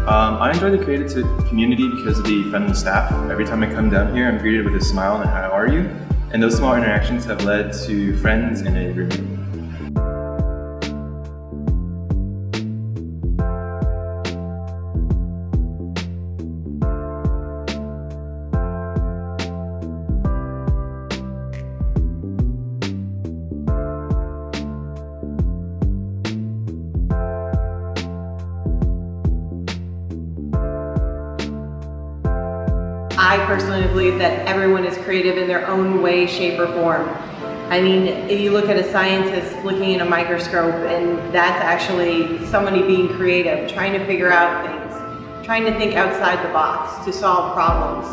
I enjoy the creative community because of the friendly staff. Every time I come down here, I'm greeted with a smile and how are you? And those small interactions have led to friends and a review. I personally believe that everyone is creative in their own way, shape, or form. I mean, if you look at a scientist looking in a microscope, and that's actually somebody being creative, trying to figure out things, trying to think outside the box to solve problems.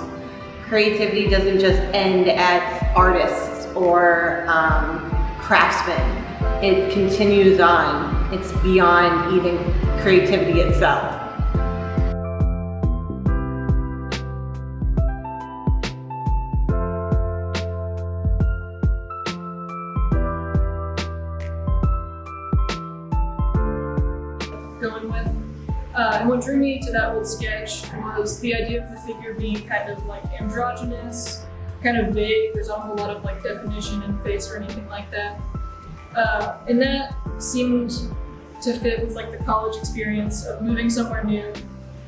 Creativity doesn't just end at artists or craftsmen. It continues on. It's beyond even creativity itself. Going with. And what drew me to that old sketch was the idea of the figure being kind of like androgynous, kind of vague. There's not a whole lot of like definition in face or anything like that. And that seemed to fit with like the college experience of moving somewhere new,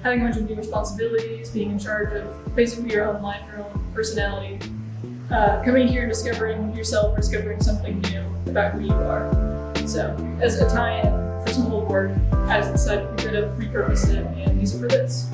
having a bunch of new responsibilities, being in charge of basically your own life, your own personality. Coming here and discovering yourself or discovering something new about who you are. So as a tie-in for some old work, as I said, we could have repurposed it and use it for this.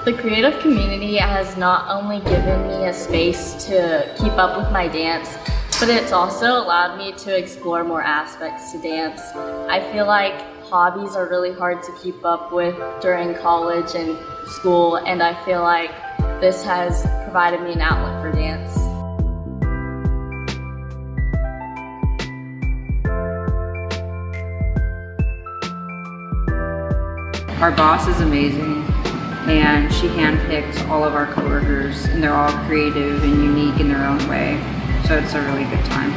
The creative community has not only given me a space to keep up with my dance, but it's also allowed me to explore more aspects to dance. I feel like hobbies are really hard to keep up with during college and school, and I feel like this has provided me an outlet for dance. Our boss is amazing, and she handpicked all of our coworkers, and they're all creative and unique in their own way. So it's a really good time.